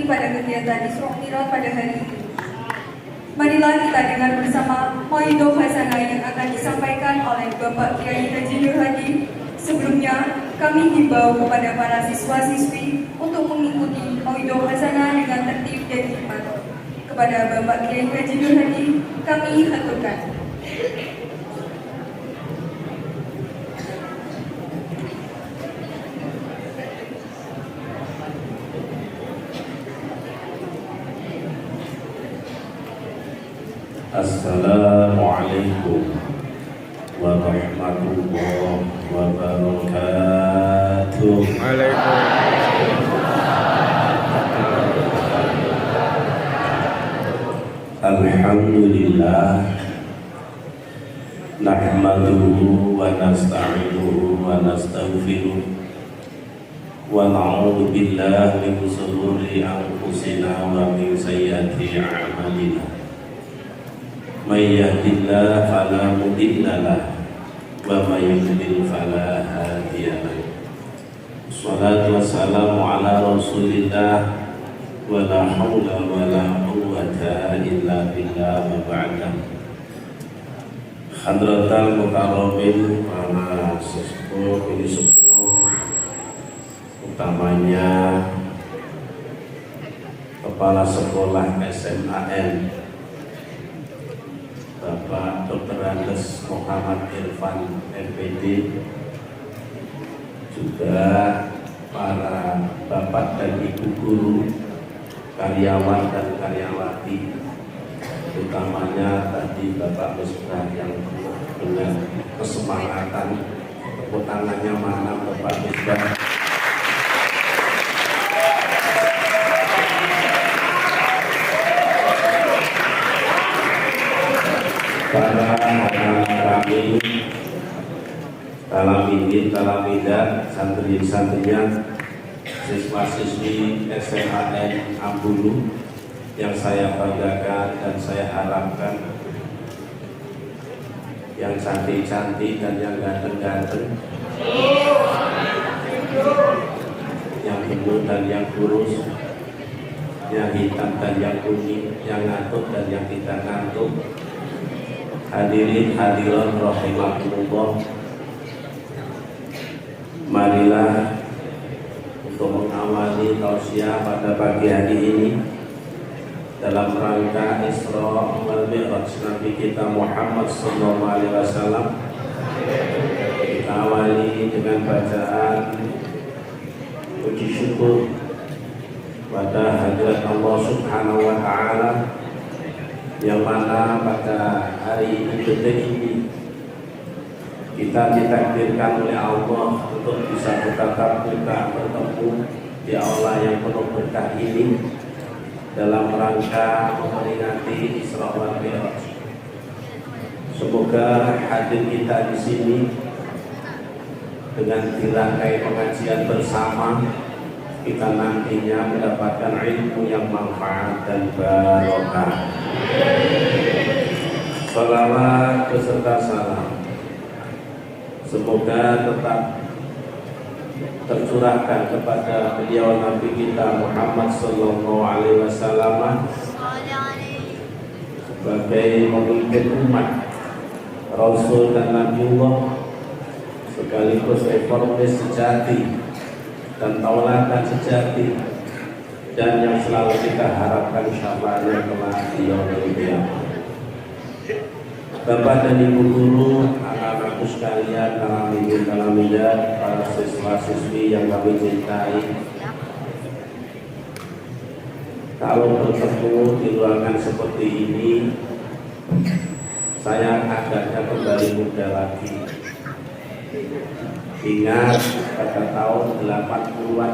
pada kegiatan Isra Mi'raj pada hari ini. Marilah kita dengar bersama Mauidhah Hasanah yang akan disampaikan oleh Bapak Kiai Haji Nur Hadi. Sebelumnya, kami himbau kepada para siswa-siswi untuk mengikuti Mauidhah Hasanah dengan tertib dan hikmat. Kepada Bapak Kiai Haji Nur Hadi, kami haturkan. Assalamualaikum warahmatullahi wabarakatuh. Alhamdulillah, nahmaduhu wa nasta'inuhu wa nastaghfiruh wa na'udzu billahi min shururi anfusina wa min sayyiati a'malina. May yahdihillahu fala mudilla lahu wa may yudlil fala hadiya lahu. Wassalatu wassalamu ala Rasulillah wa la haula wa la quwwata illa billah wa ba'da. Hadratal mukarramin, para sesepuh ini sepuh, utamanya Kepala Sekolah SMAN Bapak Dr. Andes Muhammad Irfan MPD, juga para bapak dan ibu guru, karyawan dan karyawati, utamanya tadi Bapak Misbah yang dengan kesemangatan, tepuk tangannya mana Bapak Misbah. Para anak kami, talamidin, talamidah, santri-santrinya, siswa-siswi SMAN Ambulu yang saya banggakan dan saya harapkan, yang cantik-cantik dan yang ganteng-ganteng, yang gendut dan yang kurus, yang hitam dan yang kuning, yang ngantuk dan yang tidak ngantuk. Hadirin hadirat rahimakumullah, marilah untuk mengawali tausiah pada pagi hari ini dalam rangka Isra wal Mi'raj Nabi kita Muhammad sallallahu alaihi wasallam. Kita awali dengan bacaan puji syukur pada hadirat Allah Subhanahu wa taala, yang mana pada hari detik ini kita ditakdirkan oleh Allah untuk bisa bertatap muka bertemu di aula yang penuh berkah ini dalam rangka memperingati Isra wal Mi'raj. Semoga hadir kita di sini dengan dirangkai pengajian bersama, kita nantinya mendapatkan ilmu yang manfaat dan barokah. Salawat beserta salam semoga tetap tercurahkan kepada beliau Nabi kita Muhammad sallallahu alaihi wasallam sebagai pemimpin umat, Rasul dan Nabiullah, sekaligus reformis sejati dan tauladan sejati, dan yang selalu kita harapkan insyaallah kelak di yaumil qiyamah. Bapak dan Ibu guru, anak-anakku sekalian, talamidin talamidah, para siswa-siswi yang kami cintai, kalau bertemu di ruangan seperti ini, saya agaknya kembali muda lagi. Ingat pada tahun 80-an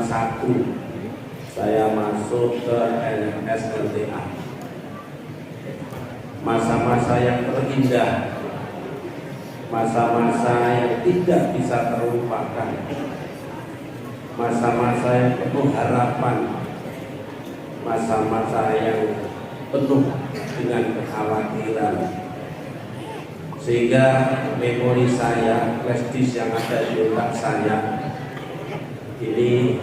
saya masuk ke NSLTA. Masa-masa yang terindah, masa-masa yang tidak bisa terlupakan, masa-masa yang penuh harapan, masa-masa yang penuh dengan kekhawatiran, sehingga memori saya, flash disk yang ada di otak saya ini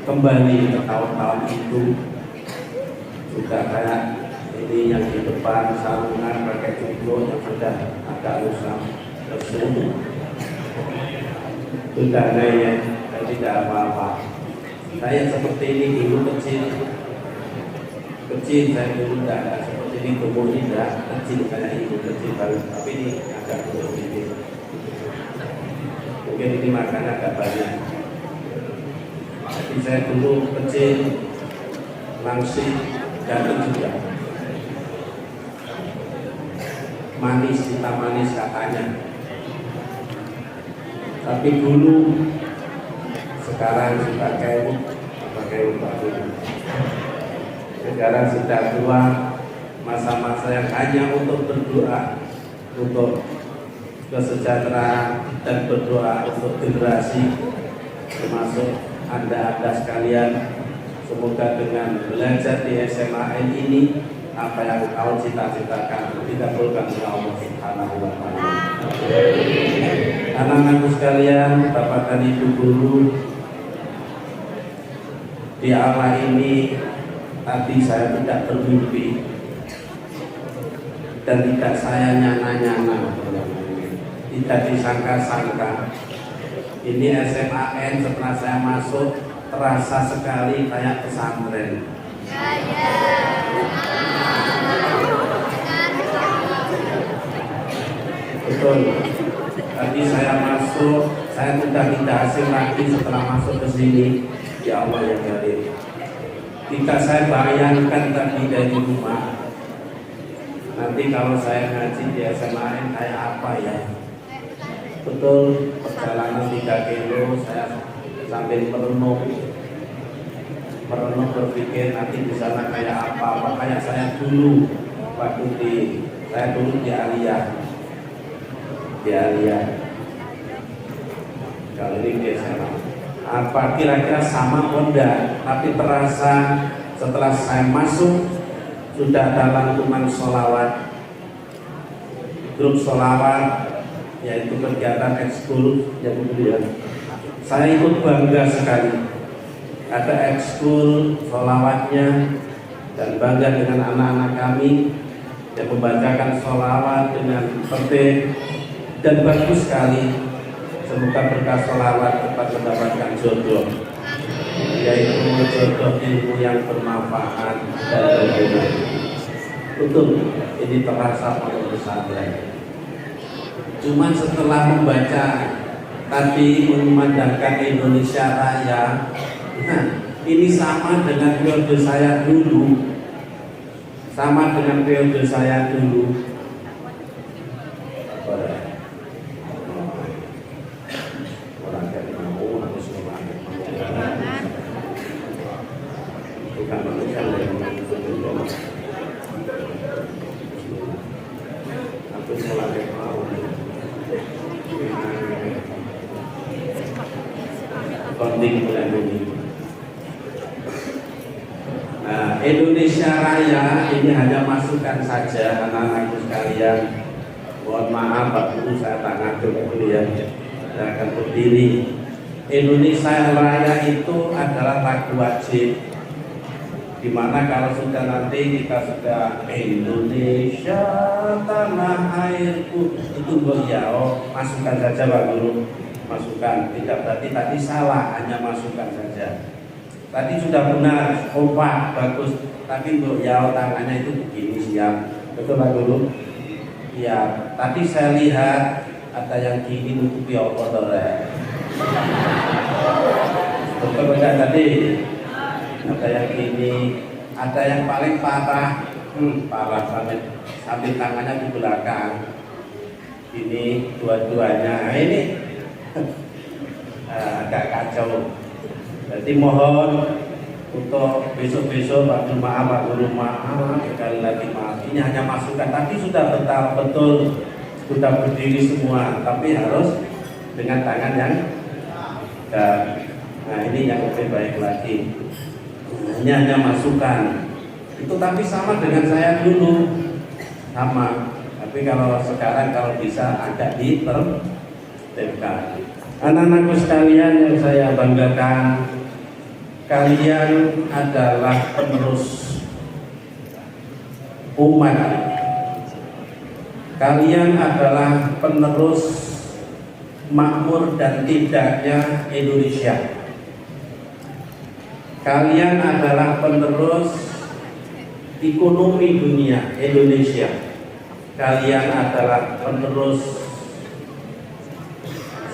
kembali ke tahun-tahun itu. Sudah kayak ini yang di depan sarungan pakai cukup yang sudah agak rusak tersebut. Sudah ya, tidak apa-apa. Saya seperti ini dulu kecil saya dulu tidak seperti ini, tubuh tidak kecil kayak itu, kecil banget, tapi ini agak sedikit. Mungkin ini makan agak banyak. Tapi saya dulu kecil, langsing, ganteng juga. Manis, kita manis katanya. Tapi dulu, sekarang sudah kayak baru. Sekarang sudah tua, masa-masa yang hanya untuk berdoa untuk kesejahteraan dan berdoa untuk generasi, termasuk Anda sekalian. Semoga dengan belajar di SMAN ini, apa yang kau cita-citakan dikabulkan oleh Allah Subhanahu wa Ta'ala. Anak-anakku sekalian, Bapak dan Ibu guru, di awal ini tadi saya tidak bermimpi dan tidak saya nyana-nyana, tidak disangka-sangka. Ini SMAN setelah saya masuk terasa sekali kayak pesantren. Betul. Tadi saya masuk, saya sudah tidak asing lagi setelah masuk ke sini. Ya Allah yang hadir. Jika saya bayangkan tadi dari rumah, nanti kalau saya ngaji di SMAN kayak apa ya? Betul, perjalanan 3 kilo saya sambil merenung berpikir nanti di sana kayak apa kayak saya dulu waktu saya dulu di Aliyah. Kalau ini di sana apa kira-kira sama Honda, tapi terasa setelah saya masuk sudah dalam kuman sholawat, grup sholawat, yaitu kegiatan ekskul yang kemudian saya ikut bangga sekali. Ada ekskul sholawatnya dan bangga dengan anak-anak kami yang membacakan sholawat dengan tertib dan bagus sekali. Semoga berkah sholawat dapat mendapatkan jodoh, yaitu jodoh ilmu yang bermanfaat dan berguna. Betul, ini terasa paling pesantren. Cuman setelah membaca tadi memandangkan Indonesia Raya, nah ini sama dengan periode saya dulu, Nah, Indonesia Raya ini hanya masukan saja anak-anakku sekalian. Mohon maaf Pak Guru, saya tak ngatur dulu ya. Saya akan berdiri. Indonesia Raya itu adalah lagu wajib, dimana kalau sudah nanti kita sudah Indonesia tanah airku itu beliau masukkan saja Pak Guru, masukkan, tidak berarti tadi salah, hanya masukkan saja. Tadi sudah benar, kompak, bagus, tapi beliau tangannya itu begini, siap, betul Pak Guru? Iya, tadi saya lihat ada yang gini nutupi apa betul enggak tadi? Ada yang gini, ada yang paling parah, parah banget, sambil tangannya di belakang. Ini dua-duanya, ini agak kacau. Jadi mohon untuk besok-besok Pak Guru maaf, Pak Guru maaf, sekali lagi maaf. Ini hanya masukan, tapi sudah betul, sudah berdiri semua, tapi harus dengan tangan yang nah ini yang lebih baik lagi. Ini hanya masukan. Itu tapi sama dengan saya dulu, sama. Tapi kalau sekarang kalau bisa agak ditertibkan. Anak-anakku sekalian yang saya banggakan, kalian adalah penerus umat. Kalian adalah penerus makmur dan tidaknya Indonesia. Kalian adalah penerus ekonomi dunia Indonesia. Kalian adalah penerus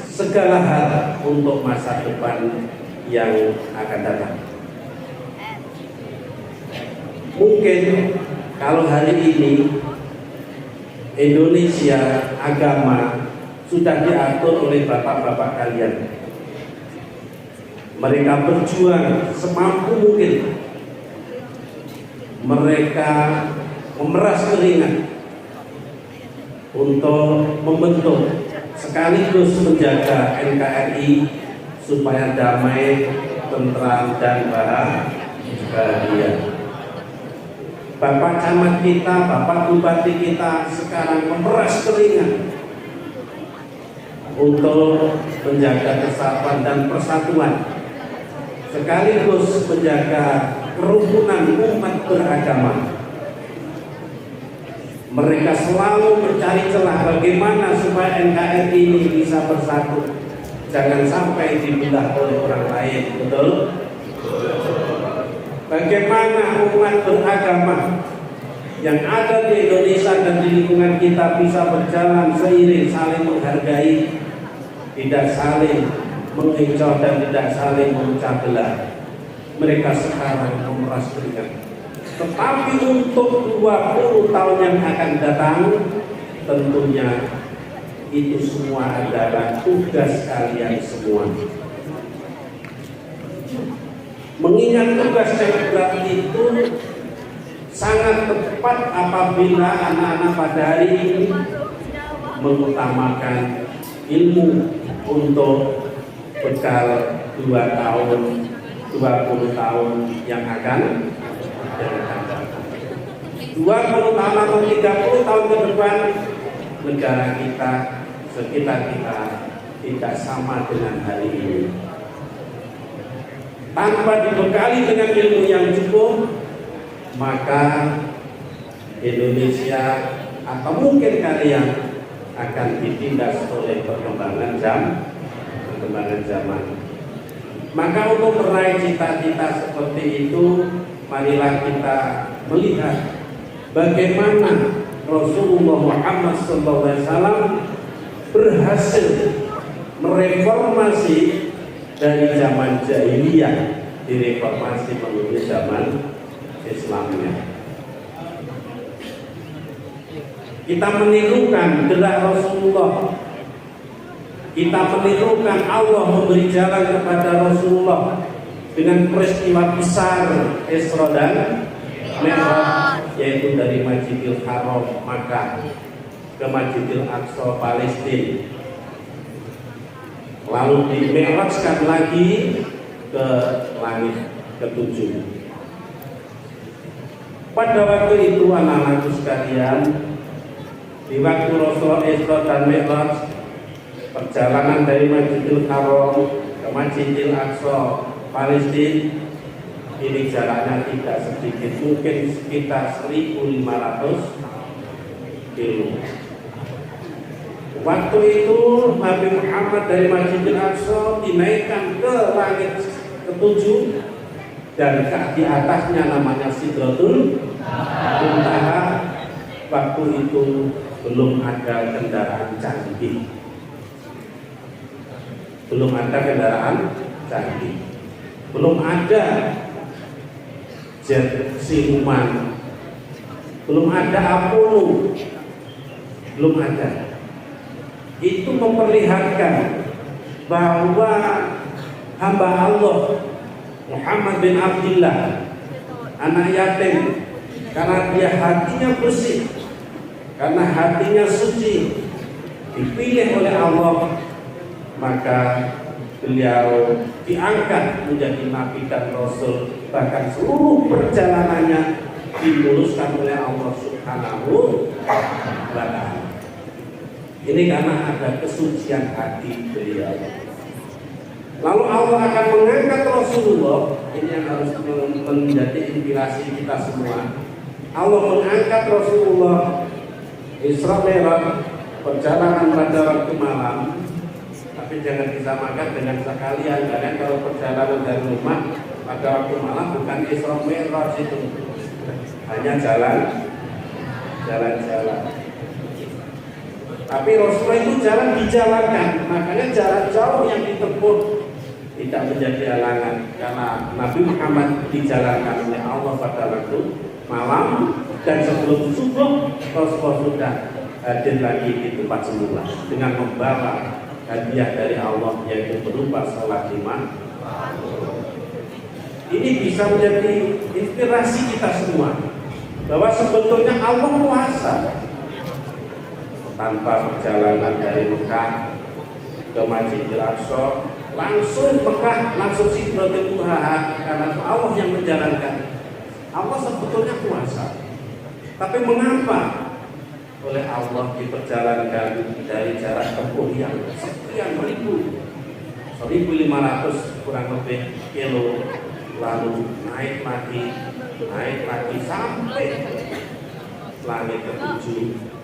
segala hal untuk masa depan yang akan datang. Mungkin kalau hari ini Indonesia agama sudah diatur oleh bapak-bapak kalian. Mereka berjuang semampu mungkin. Mereka memeras keringat untuk membentuk sekaligus menjaga NKRI supaya damai, tentram, dan bahagia. Bapak camat kita, Bapak bupati kita sekarang memeras keringat untuk menjaga kesatuan dan persatuan, sekaligus menjaga kerukunan umat beragama. Mereka selalu mencari celah bagaimana supaya NKRI ini bisa bersatu, jangan sampai dibelah oleh orang lain. Betul? Bagaimana umat beragama yang ada di Indonesia dan di lingkungan kita bisa berjalan seiring, saling menghargai, tidak saling mengecoh dan tidak saling memecah belah. Mereka sekarang memeras keringat. Tetapi untuk 20 tahun yang akan datang, tentunya itu semua adalah tugas kalian semua. Mengingat tugas yang berat itu sangat tepat apabila anak-anak pada hari ini mengutamakan ilmu untuk bekal 2 tahun, 20 tahun yang akan datang. 20 tahun atau 30 tahun ke depan, negara kita, sekitar kita tidak sama dengan hari ini. Tanpa dibekali dengan ilmu yang cukup, maka Indonesia atau mungkin kalian akan ditindas oleh perkembangan zaman. Maka untuk meraih cita-cita seperti itu, marilah kita melihat bagaimana Rasulullah Muhammad SAW berhasil mereformasi dari zaman jahiliyah, direformasi menuju zaman Islamnya. Kita menirukan gerak Rasulullah. Kita menirukan Allah memberi jalan kepada Rasulullah dengan peristiwa besar Isra dan Mi'raj, yaitu dari Masjidil Haram Makkah ke Masjidil Aqsa Palestina, lalu dimi'rajkan lagi ke langit ketujuh. Pada waktu itu anak-anakku sekalian, di waktu Rasulullah Isra dan Mi'raj, perjalanan dari Masjidil Haram ke Masjidil Aqsa Palestina, ini jaraknya tidak sedikit, mungkin sekitar 1.500 kilo. Waktu itu Nabi Muhammad dari Masjidil Aqsa dinaikkan ke langit ketujuh, dan di atasnya namanya Sidratul Muntaha. Waktu itu belum ada kendaraan canggih. Belum ada kendaraan canggih. Belum ada jet siluman. Belum ada Apollo. Belum ada. Itu memperlihatkan bahwa hamba Allah Muhammad bin Abdullah, anak yatim, karena dia hatinya bersih, karena hatinya suci, dipilih oleh Allah, maka beliau diangkat menjadi nabi dan rasul. Bahkan seluruh perjalanannya dimuluskan oleh Allah Subhanahu wa ta'ala. Ini karena ada kesucian hati beliau. Lalu Allah akan mengangkat Rasulullah. Ini yang harus menjadi inspirasi kita semua. Allah mengangkat Rasulullah Isra Mi'raj, perjalanan pada waktu malam. Tapi jangan disamakan dengan sekalian. Karena kalau perjalanan dari rumah pada waktu malam bukan Isra Mi'raj itu, hanya jalan-jalan. Tapi Rasulullah itu jalan dijalankan, makanya jalan jauh yang ditempuh tidak menjadi halangan, karena Nabi Muhammad dijalankan oleh Allah pada waktu malam, dan sebelum subuh Rasulullah sudah hadir lagi di tempat semula dengan membawa hadiah dari Allah, yaitu berupa salat 5. Ini bisa menjadi inspirasi kita semua bahwa sebetulnya Allah kuasa. Tanpa perjalanan dari Mekah ke Masjidil Aqsa, langsung Mekah, langsung Sidratul Muntaha, karena Allah yang menjalankan. Allah sebetulnya kuasa, tapi mengapa oleh Allah diperjalankan dari jarak tempuh yang sekian ribu, 1.500 kurang lebih kilo, lalu naik lagi sampai langit ke-7,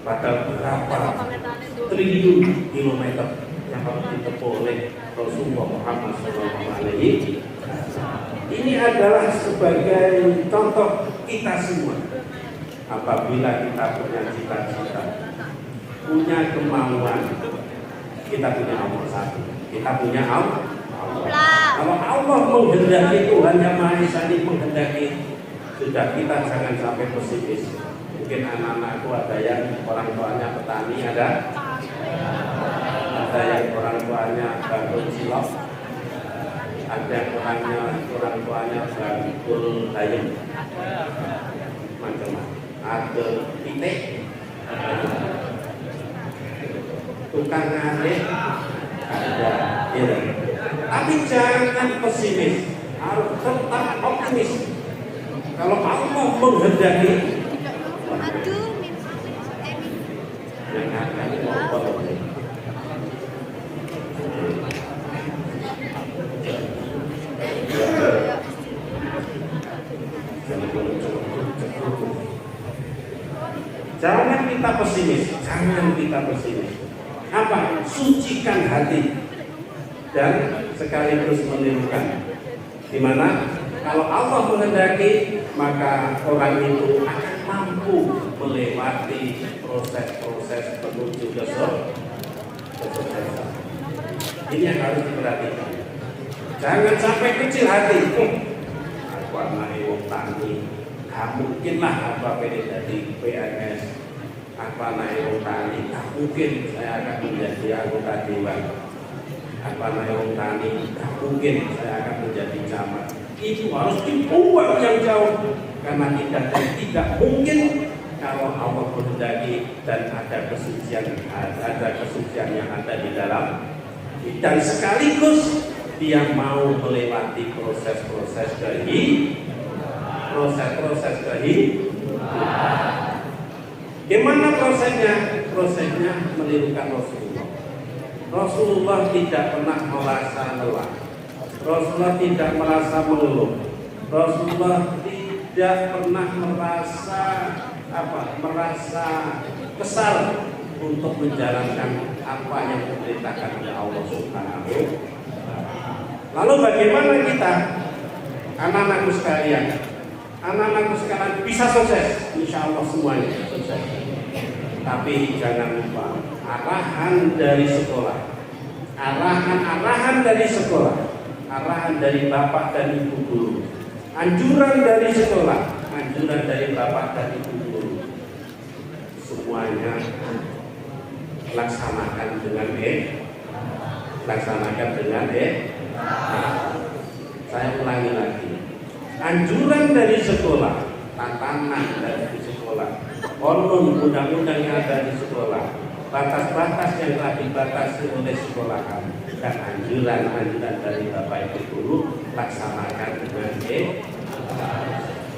pada berapa triliun kilometer yang harus ditempuh oleh Rasulullah Muhammad SAW. Ini adalah sebagai contoh kita semua. Apabila kita punya cita-cita, punya kemauan, kita punya Allah satu. Kita punya Allah. Kalau Allah menghendaki, Tuhan yang Maha Esa menghendaki, sudah, kita jangan sampai pesimis. Mungkin anak-anakku ada yang orang tuanya petani, ada yang orang tuanya bangun cilok, ada yang orang tuanya bangun dayung, macam-macam, ada pitik, tukang ngarit, ada, ya. Tapi jangan pesimis, harus tetap optimis. Kalau Allah menghendaki, jangan kita pesimis. Apa? Sucikan hati dan sekaligus menirukan. Dimana kalau Allah menghendaki, maka orang itu akan mampu melewati proses-proses menuju kesuksesan. Ini yang harus diperhatikan. Jangan sampai kecil hati. Aku anak wong tani, gak mungkin lah apa jadi PNS. Apa anak wong tani, gak mungkin saya akan menjadi anggota dewan. Apa anak wong tani, gak mungkin saya akan menjadi camat. Itu harus dibuat yang jauh, karena tidak mungkin kalau Allah menghendaki dan ada kesucian yang ada di dalam, dan sekaligus dia mau melewati proses-proses kehidupan. Gimana prosesnya? Prosesnya menirukan Rasulullah. Rasulullah tidak pernah merasa lelah. Rasulullah tidak merasa mengeluh. Rasulullah tidak pernah merasa kesal untuk menjalankan apa yang diperintahkan oleh Allah Subhanahu. Lalu bagaimana kita, anak-anakku sekalian? Anak-anakku sekalian bisa sukses, insya Allah semuanya sukses. Tapi jangan lupa arahan dari sekolah, arahan dari bapak dan ibu guru, anjuran dari sekolah, anjuran dari bapak dan ibu guru, semuanya laksanakan dengan saya ulangi lagi. Anjuran dari sekolah, tantangan dari sekolah, konon undang-undang yang ada di sekolah, batas-batas yang telah dibatasi oleh sekolah kami, dan anjuran dari Bapak Ibu Guru, laksanakan dengan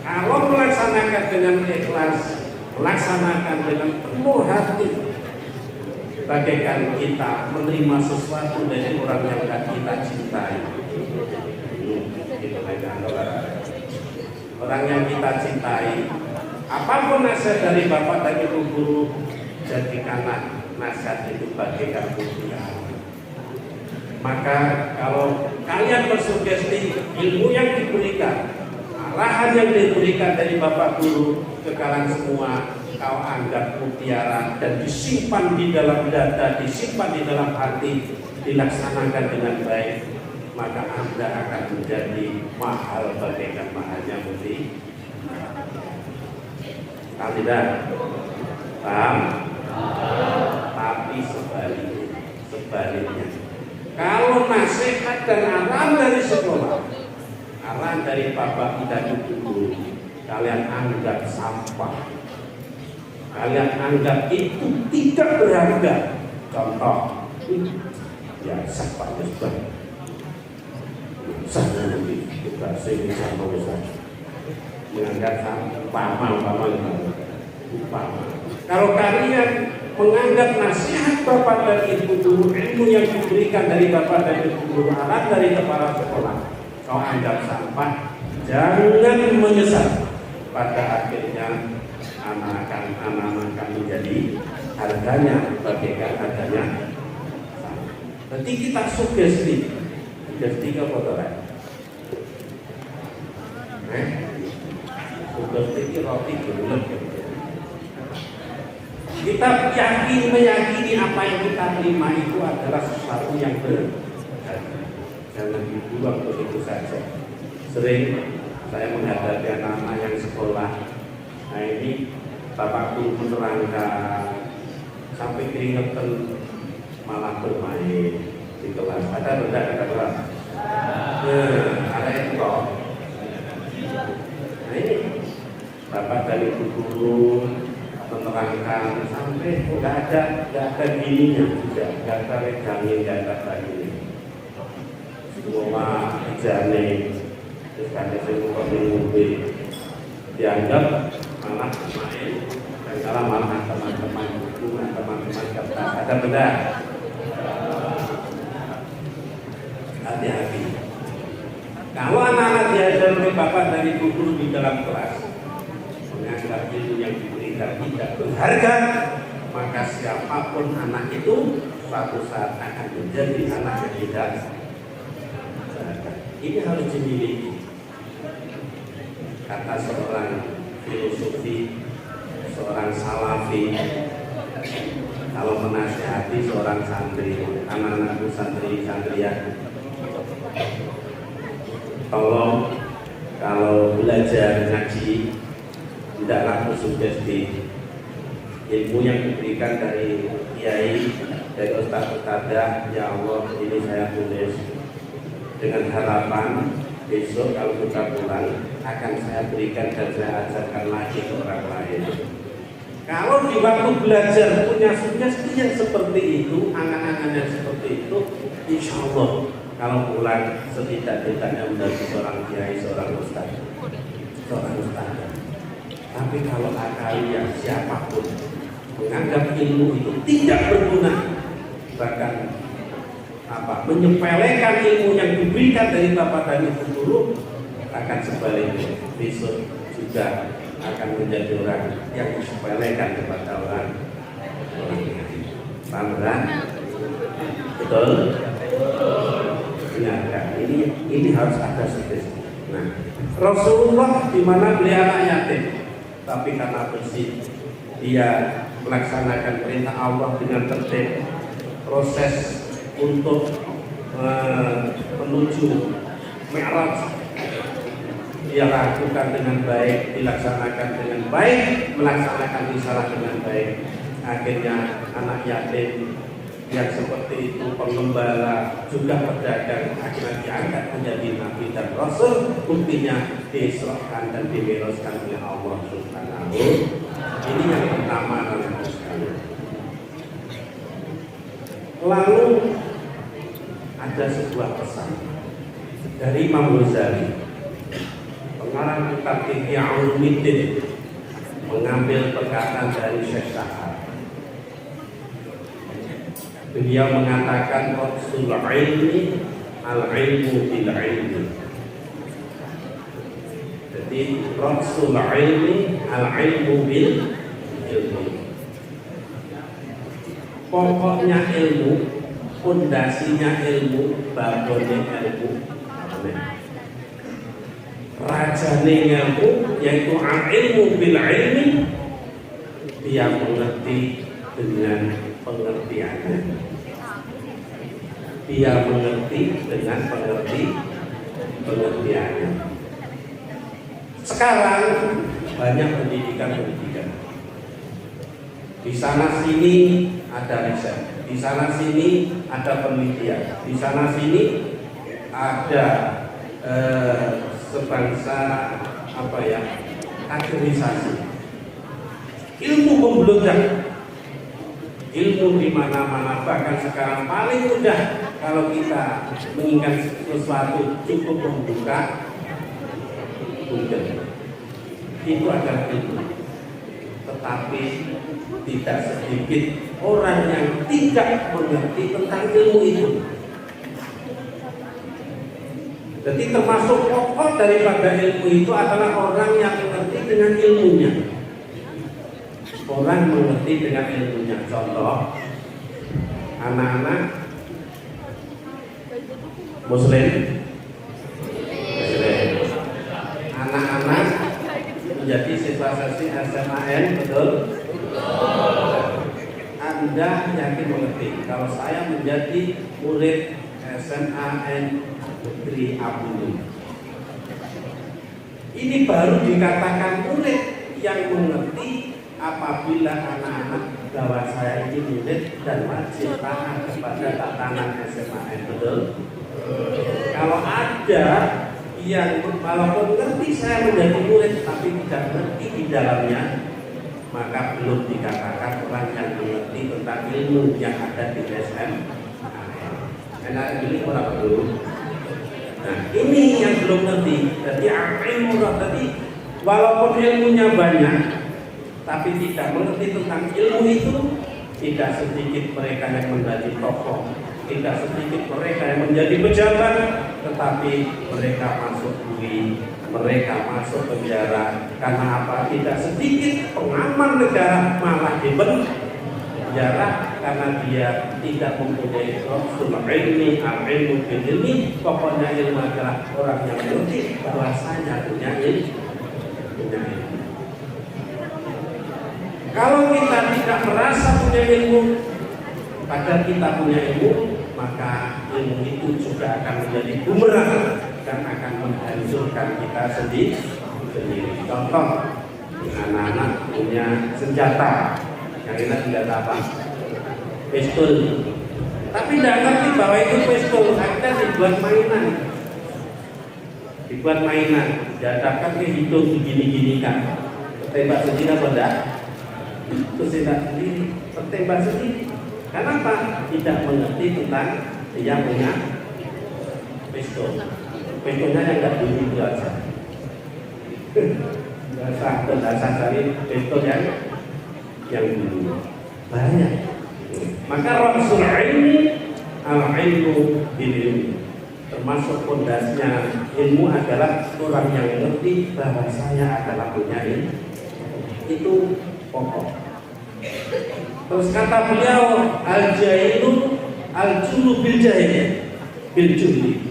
kalau melaksanakan dengan ikhlas, laksanakan dengan penuh hati, bagaikan kita menerima sesuatu dari orang yang kita cintai. Orang yang kita cintai, apapun nasihat dari bapak dan ibu guru, jadikanlah nasihat itu bagaikan mutiara. Maka kalau kalian bersugesti ilmu yang diberikan, arahan yang diberikan dari bapak guru ke kalian semua, kau anggap mutiara dan disimpan di dalam dada, disimpan di dalam hati, dilaksanakan dengan baik, maka Anda akan menjadi mahal bagaikan mahalnya mutiara. Paham tidak? Paham? Tapi sebaliknya. Kalau nasihat dan arahan dari sekolah, arahan dari bapak dan ibu, kalian anggap sampah. Kalian anggap itu tidak berharga. Contoh, ya sampah Ustaz. Saya nanti kita sini sama Ustaz. Menganggap sampah, umpama. Kalau kalian menganggap nasihat bapak dan ibu guru, ilmu yang diberikan dari bapak dan ibu guru, arahan dari kepala sekolah, kau anggap sampah, jangan menyesal. Pada akhirnya anak-anak akan menjadi harganya bagaikan harganya. Nanti kita sugesti ke kotoran. Sugesti roti bulat. Kita meyakini apa yang kita terima itu adalah sesuatu yang berharga. Jangan dibuang begitu saja. Sering saya menghadapi anak-anak yang sekolah. Nah ini bapakku menerangkan sampai keringetan malah bermain di kelas. Ada benda kata kelas? Ada yang kok. Nah ini bapak dari guru menerangkan sampai nggak ada gininya juga, nggak ada regangnya, nggak ada baginya. Semua ijane terus ada semua mobil dianggap malah main dan kalau malah teman-teman kertas. Ada benda. Hati-hati. Kalau anak-anak diajar oleh bapak dari guru di dalam kelas menganggap ilmu yang diberikan tidak berharga, maka siapapun anak itu suatu saat akan menjadi anak yang tidak berharga. Ini harus dimiliki. Kata seorang filosofi, seorang salafi, kalau menasihati seorang santri, anak-anakku santriah, tolong kalau belajar ngaji tidaklah sugesti. Ilmu yang diberikan dari kiai, dari ustaz-ustadzah, ya Allah ini saya tulis dengan harapan besok kalau kita pulang akan saya berikan dan saya ajarkan lagi ke orang lain. Kalau di waktu belajar punya sugesti yang seperti itu, angan-angan yang seperti itu, insya Allah kalau pulang setidak-tidaknya menjadi seorang kiai, seorang ustaz. Tapi kalau kalian siapapun menganggap ilmu itu tidak berguna, bahkan menyepelekan ilmu yang diberikan dari bapak dan ibu guru, akan sebaliknya besok juga akan menjadi orang yang disepelekan kepada orang lain. Paham kan? Betul? Ingatkan, ini harus ada sugesti. Nah, Rasulullah di mana beliau anak yatim, tapi karena bersih dia melaksanakan perintah Allah dengan tertib. Proses untuk menuju Mi'raj dia lakukan dengan baik, dilaksanakan dengan baik, melaksanakan risalah dengan baik. Akhirnya anak yatim yang seperti itu, pengembala juga pedagang, akhirnya diangkat menjadi nabi dan rasul. Buktinya diisrakan dan dimirajkan oleh Allah Subhanahu. Ini yang pertama sekali. Lalu ada sebuah pesan dari Imam Ghazali, pengarang kitab Ihya Ulumuddin, mengambil perkataan dari Syekh Sa'ad. Beliau mengatakan Rasul ilmi al-ilmu bil ilmi. Jadi Rasul ilmi al-ilmu bil ilmi. Pokoknya ilmu, pondasinya ilmu, babone ilmu, rajane ilmu, yaitu al-ilmu bil ilmi. Dia mengerti dengan pengertiannya. Dia mengerti dengan pengertiannya. Sekarang banyak pendidikan. Di sana sini ada riset, di sana sini ada penelitian, di sana sini ada sebangsa kaderisasi. Ilmu membludak, ilmu di mana-mana, bahkan sekarang paling mudah kalau kita mengingat sesuatu cukup membuka Google. Itu adalah ilmu. Tetapi tidak sedikit orang yang tidak mengerti tentang ilmu itu. Jadi termasuk pokok daripada ilmu itu adalah orang yang mengerti dengan ilmunya. Orang mengerti dengan ilmunya. Contoh, anak-anak Muslim, anak-anak menjadi siswa-siswi SMAN, betul? Anda yakin mengerti kalau saya menjadi murid SMAN Negeri Abdul. Ini baru dikatakan murid yang mengerti apabila anak-anak bahwa saya ini murid dan wajib taat kepada tatanan SMAN, betul? Kalau ada yang walaupun ngerti saya menjadi murid tapi tidak ngerti di dalamnya, maka belum dikatakan orang yang mengerti tentang ilmu yang ada di SMAN. Enak ini orang dulu. Nah, ini yang belum ngerti. Jadi ilmu tadi walaupun ilmunya banyak tapi tidak mengerti tentang ilmu itu, tidak sedikit mereka yang menjadi tokoh, tidak sedikit mereka yang menjadi pejabat, tetapi mereka masuk bui, mereka masuk penjara. Karena apa? Tidak sedikit pengaman negara malah dipenjara karena dia tidak mempunyai Rasul ilmi al-ilmu bil ilmi. Pokoknya ilmu adalah orang yang mengerti bahwasanya punya ilmu. Kalau kita tidak merasa punya ilmu, padahal kita punya ilmu, maka ilmu itu juga akan menjadi bumerang dan akan menghancurkan kita sendiri. Contoh, anak-anak punya senjata, yang enak senjata apa? Pistol. Tapi tidak ngerti bahwa itu pistol, akhirnya dibuat mainan. Dibuat mainan, diadakan ke hidung begini-gini kan. Tembak sendiri apa enggak? Terus tidak sendiri, tertembak sendiri. Kenapa? Tidak mengerti tentang dia punya pistol. Pistolnya yang tidak bunyi itu aja. Dasar dari pistol yang bunyi banyak. Maka Rasul ilmi al-ilmu bil ilmi, termasuk pondasinya ilmu adalah orang yang mengerti bahwa saya adalah punya ilmu. Itu pokok. Terus kata beliau al-jahilu al-julu bil jahil bil juli.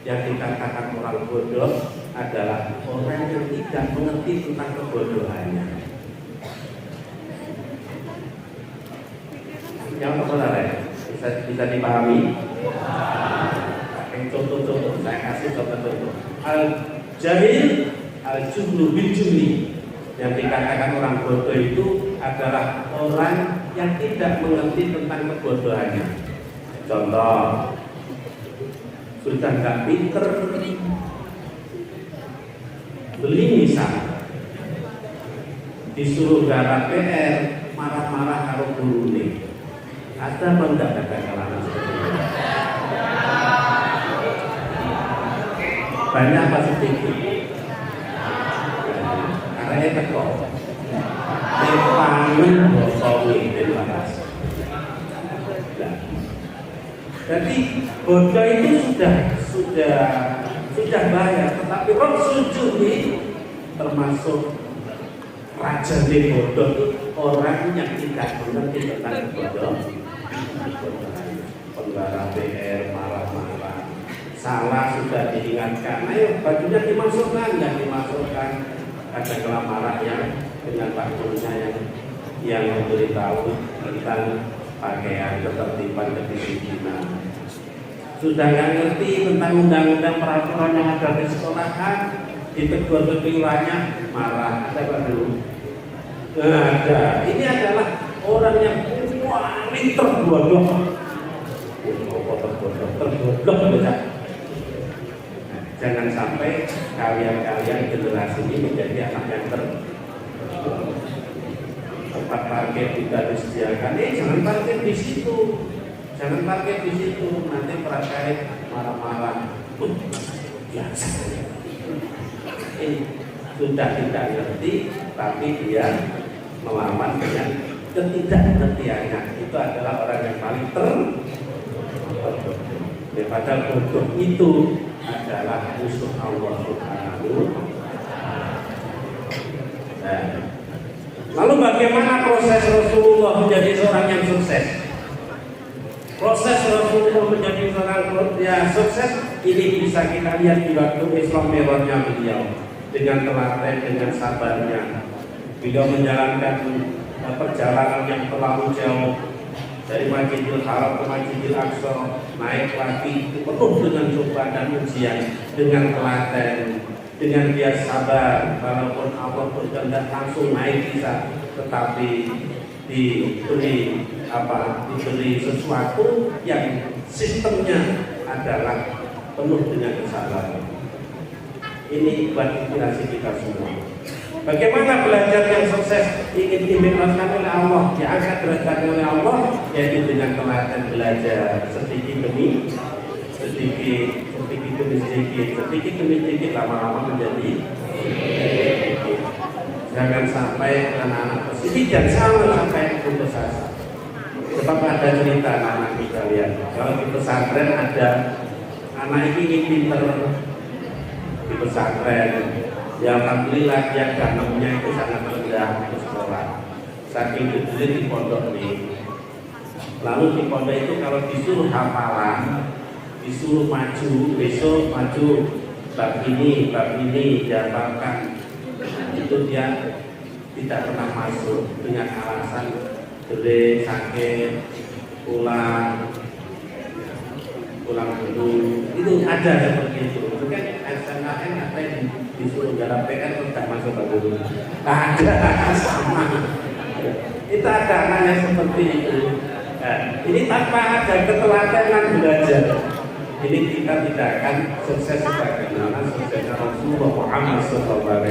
Yang dikatakan orang bodoh adalah orang yang tidak mengerti tentang kebodohannya. Yang saudara bisa dipahami? Contoh-contoh, saya kasih contoh-contoh. Al-jahil al-julu bil juli. Yang dikatakan orang bodoh itu adalah orang yang tidak mengerti tentang kebodohannya. Contoh, sudah nggak pinter beli misal, disuruh garap PR, marah-marah kalau guru nih. Ada apa enggak kegagalan seperti itu? Banyak apa sedikit? Karena teko pangen bosowi terima kasih. Jadi bodoh itu sudah bahaya, tetapi roh sujudi termasuk raja di bodoh, orang yang tidak mengerti tentang bodoh, penggara PR marah-marah, salah sudah diingatkan, ayo bajunya dimasukkan, nggak dimasukkan, ada marah yang dengan pakaiannya yang memberitahu tentang pakaian, ketertiban, kedisiplinan. Sudah nggak ngerti tentang undang-undang peraturan yang ada di sekolahan, ditegur kepiluannya marah. Ada apa dulu? Nggak ada. Ini adalah orang yang paling terbodoh. Terbodoh ya. Jangan sampai kalian generasi ini menjadi anak yang tempat parkir tidak disediakan. Jangan parkir di situ. Jangan parkir di situ. Nanti prakarya marah-marah. Biasa. Ini sudah tidak ngerti, tapi dia melawan dengan ketidakngertiannya. Itu adalah orang yang paling daripada bodoh itu adalah musuh Allah Subhanahu. Lalu bagaimana proses Rasulullah menjadi seorang yang sukses? Proses Rasulullah menjadi seorang yang sukses ini bisa kita lihat di waktu Isra Mi'rajnya beliau, dengan telaten, dengan sabarnya. Beliau menjalankan perjalanan yang terlalu jauh dari Masjidil Haram ke Masjidil Aqsa, naik lagi penuh dengan cobaan dan ujian, dengan telaten, dengan dia sabar, walaupun Allah berkehendak langsung naik bisa, tetapi diberi sesuatu yang sistemnya adalah penuh dengan kesabaran. Ini buat inspirasi kita semua. Bagaimana belajar yang sukses ingin dibebaskan oleh Allah, diangkat derajatnya oleh Allah, yaitu dengan telaten belajar sedikit demi sedikit, lama-lama menjadi. Jangan sampai anak-anak pesisir dan sampai putus asa. Sebab ada cerita anak-anak kita lihat, kalau di pesantren ada anak ini pinter di pesantren. Ya alhamdulillah dia ganamnya itu sangat rendah untuk sekolah. Saking kecil di pondok ini. Lalu di pondok itu kalau disuruh hafalan, disuruh maju, besok maju bab ini dihafalkan, itu dia tidak pernah masuk dengan alasan gede, sakit, pulang dulu. Itu ada seperti itu. Mungkin SNAN apa yang disuruh jalan PR tidak masuk ke dulu. Ada sama. Itu ada anaknya seperti itu. Ini tanpa ada ketelatenan belajar, ini kita tidak akan sukses sebagaimana suksesnya Rasulullah Muhammad SAW.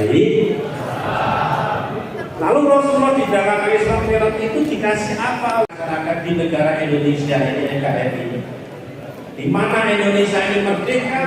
Lalu Rasulullah di dalam Isra Mi'raj itu dikasih apa masyarakat di negara Indonesia ini, NKRI, di mana Indonesia ini merdeka,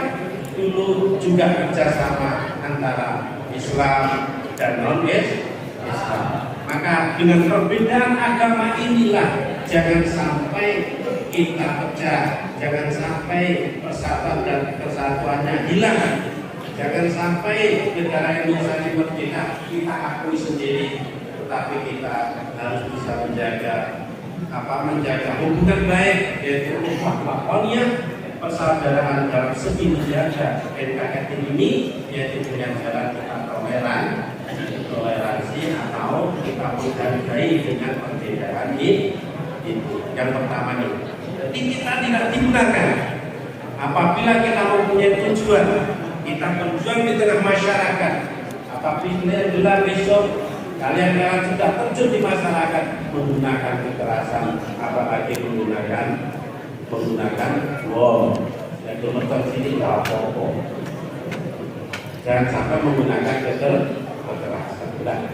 dulu juga kerjasama antara Islam dan non-Islam. Maka dengan perbedaan agama inilah jangan sampai kita pecah, jangan sampai persatuan dan kesatuannya hilang, jangan sampai negara Indonesia ini merdeka kita akui sendiri, tetapi kita harus bisa menjaga hubungan baik, yaitu ukhuwah persaudaraan dalam segi menjaga NKRI ini, yaitu dengan jalan kita toleransi atau kita menghargai dengan perbedaan itu. Yang pertama nih, jadi kita tidak digunakan apabila kita mempunyai tujuan, kita berjuang di tengah masyarakat. Apabila besok kalian sudah terjun di masyarakat menggunakan kekerasan, apalagi menggunakan bom, dan gemeter sini nggak apa-apa. Jangan sampai menggunakan kekerasan.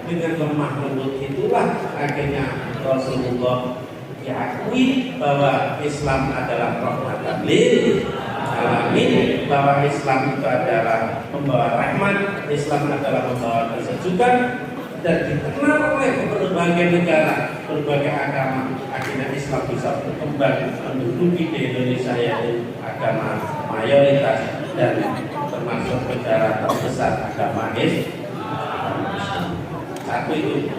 Dengan lemah lembut itulah akhirnya Rasulullah diakui bahwa Islam adalah rahmatan lil alamin, bahwa Islam itu adalah membawa rahmat, Islam adalah membawa kesejukan, dan dikenal oleh berbagai negara, berbagai agama. Akhirnya Islam bisa berkembang menduduki di Indonesia yang agama mayoritas dan termasuk negara terbesar agama Islam. Satu itu.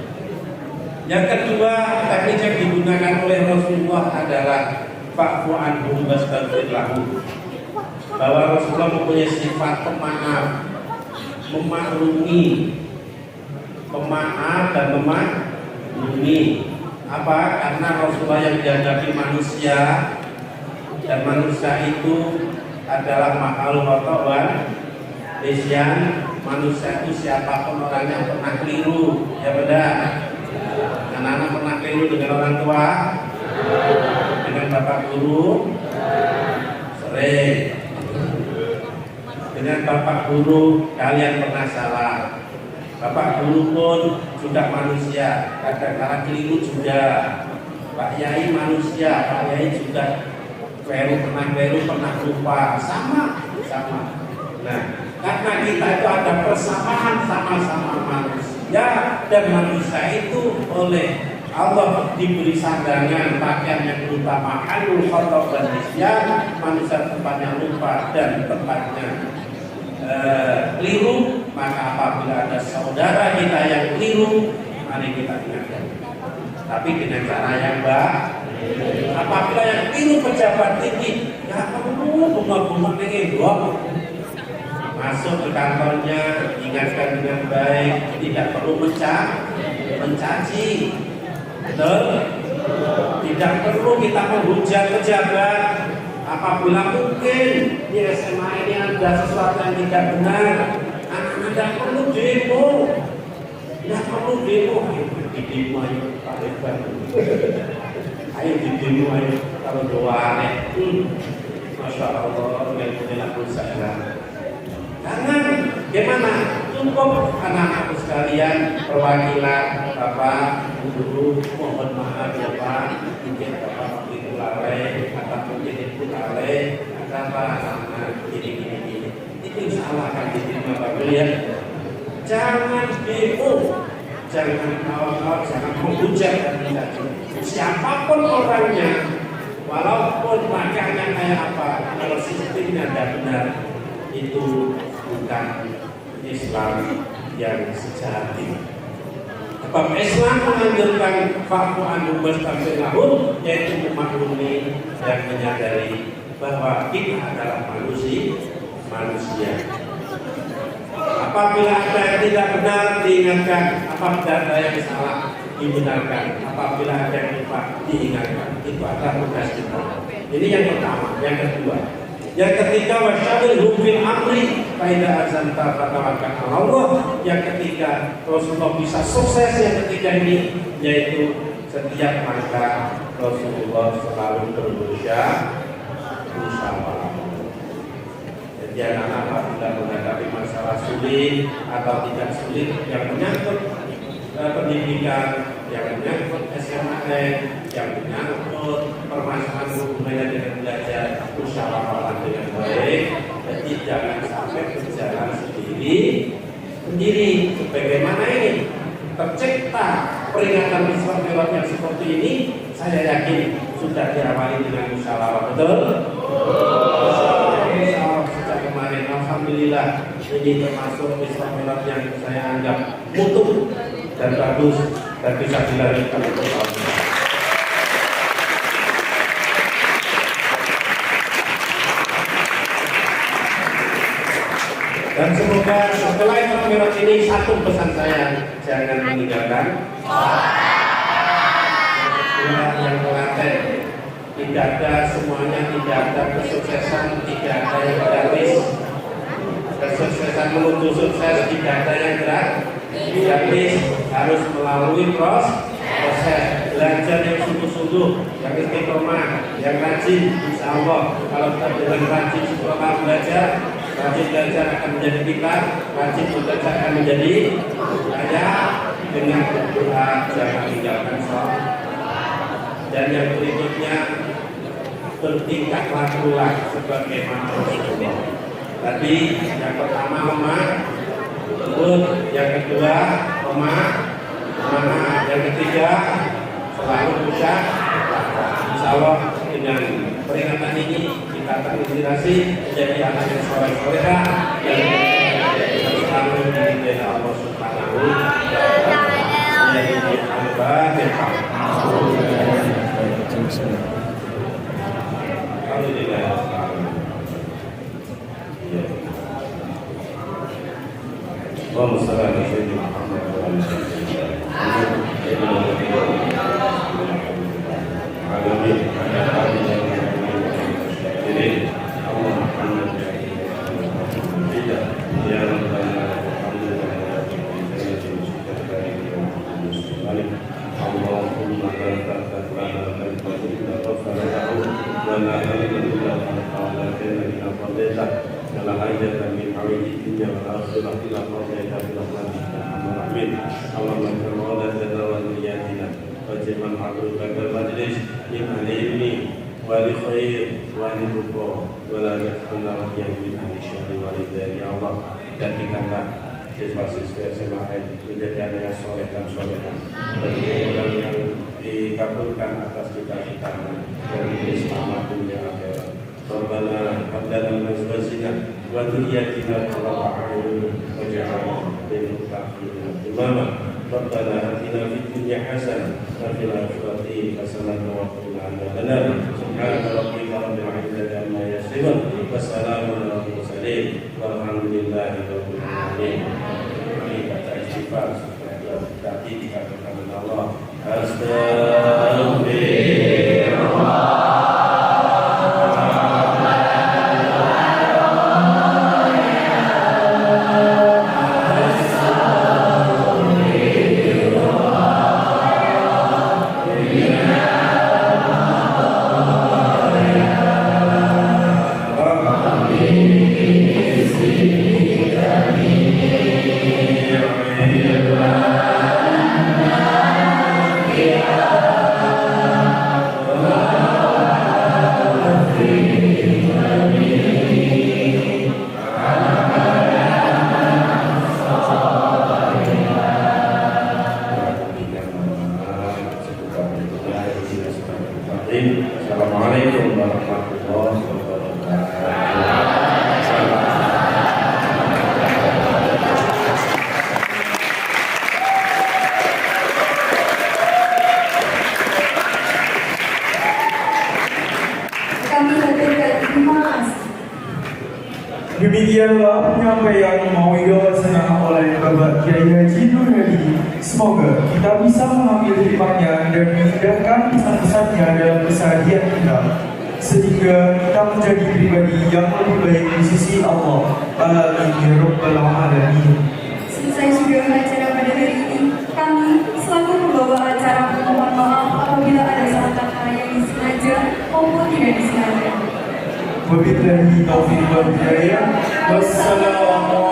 Yang kedua, teknik yang digunakan oleh Rasulullah adalah fa'fu anhum wastaghfir lahum. Bahwa Rasulullah mempunyai sifat pemaaf, memaklumi, pemaaf dan memaklumi. Apa? Karena Rasulullah yang dihadapi manusia, dan manusia itu adalah makhluk khotoban. Desian manusia itu siapapun orangnya pernah keliru, ya benar. Anak-anak pernah keliru dengan orang tua, dengan bapak guru, sering. Dengan bapak guru kalian pernah salah. Bapak guru pun juga manusia, kadang-kadang keliru juga. Pak Yai manusia, Pak Yai juga pernah lupa, sama. Nah, karena kita itu ada persamaan, sama-sama manusia, dan manusia itu oleh Allah diberi sandangan pakaian yang utama halul khotob dan nisyan. Manusia tempatnya lupa dan tempatnya keliru. Maka apabila ada saudara kita yang keliru, mari kita ingatkan, tapi dengan cara yang baik. Apabila yang keliru pejabat tinggi, ya kamu bunga-bunga nengok, masuk ke kantornya, ingatkan dengan baik, tidak perlu mencaci, betul? Tidak perlu kita menghujat pejabat. Apabila mungkin di SMA ini ada sesuatu yang tidak benar, tidak perlu demo. Ayo di demo ayo Pak Irfan. Ayo di demo ayo kalau doa Masya Allah yang punya perusahaan. Karena gimana? Cukup anak-anakku sekalian, perwakilan Bapak, Guru, mohon maaf ya Pak, mungkin Bapak itu lalai, atau mungkin itu lalai, atau gini. Itu salah kan diterima Bapak lihat. Jangan demo, jangan kawal-kawal, jangan menghujat dan mencaci. Siapapun orangnya, walaupun pakaiannya kayak apa, kalau sistemnya tidak benar, itu bukan Islam yang sejati. Sebab Islam menganjurkan fa'fu anhum wastaghfir lahum, yaitu memaklumi dan menyadari bahwa kita adalah manusia. Apabila ada yang tidak benar diingatkan, apabila ada yang salah dibenarkan, apabila ada yang lupa diingatkan. Itu adalah tugas kita. Ini yang pertama. Yang kedua, yang ketiga, wasyawirhum fil amri fa idza azamta fatawakkal 'ala Allah. Yang ketiga, Rasulullah bisa sukses yang ketiga ini, yaitu setiap langkah Rasulullah selalu berusaha. Jadi anak-anak apabila menghadapi masalah sulit atau tidak sulit yang menyangkut pendidikan, yang menyangkut SMAN, yang menyangkut permasalahan hubungannya dengan belajar, musyawarah dengan baik, jadi jangan sampai berjalan sendiri. Sebagaimana ini tercipta peringatan Islam lewat yang seperti ini, saya yakin sudah diawali dengan musyawarah, betul? Sejak kemarin, alhamdulillah, ini termasuk Islam lewat yang saya anggap mutu dan bagus dan bisa dilanjutkan untuk tahun ini. Dan semoga setelah Islam lewat ini satu pesan saya, jangan meninggalkan yang telaten. Tidak ada semuanya, tidak ada kesuksesan, tidak ada yang gratis. Kesuksesan menuju sukses tidak ada yang gratis, harus melalui proses belajar yang sungguh-sungguh, yang istiqomah, yang rajin. Insya Allah kalau kita dengan rajin setelah belajar akan menjadi pintar, rajin belajar akan menjadi kaya. Dengan berdoa jangan tinggalkan sholat. Dan yang berikutnya, bertingkah lakulah sebagaimana Rasulullah. Tadi yang pertama lemah, yang kedua lemah, kasih menjadi anak yang soleh-soleha yang selalu diridhai Allah Subhanahu wa taala. Al-Fatihah. Alhamdulillah. Allahumma shalli ala sayyidina Muhammad wa ala ali gantikanlah siswa-siswa SMA menjadi anak yang soleh dan soleha, orang yang dikabulkan atas cita-citanya dari selamat dunia akhirat. Rabbana hab lana min azwajina wa dhurriyyatina qurrata a'yun waj'alna lil muttaqina imama. Rabbana atina fid dunya hasanah wa fil akhirati hasanah wa qina adzabannar. Subhana rabbika rabbil izzati amma yasifun wa salamun alal mursalin walhamdulillahi rabbil alamin. Kami baca istighfar supaya tadi dikatakan oleh Allah astagfirullah. Assalamualaikum warahmatullahi Kami haturkan terima kasih. Demikianlah penyampaian mauidhah oleh Bapak Kiai Haji Nur Hadi. Semoga kita bisa mengambil hikmahnya dan mengindahkan pesan-pesannya dalam keseharian kita, sehingga kita menjadi pribadi yang lebih baik di sisi Allah. Amin ya rabbal alamin. Selesai sudah acara pada hari ini, kami selaku pembawa acara mohon maaf apabila ada salah kata yang disengaja maupun tidak disengaja. Wabillahi taufiq wal hidayah. Wassalamualaikum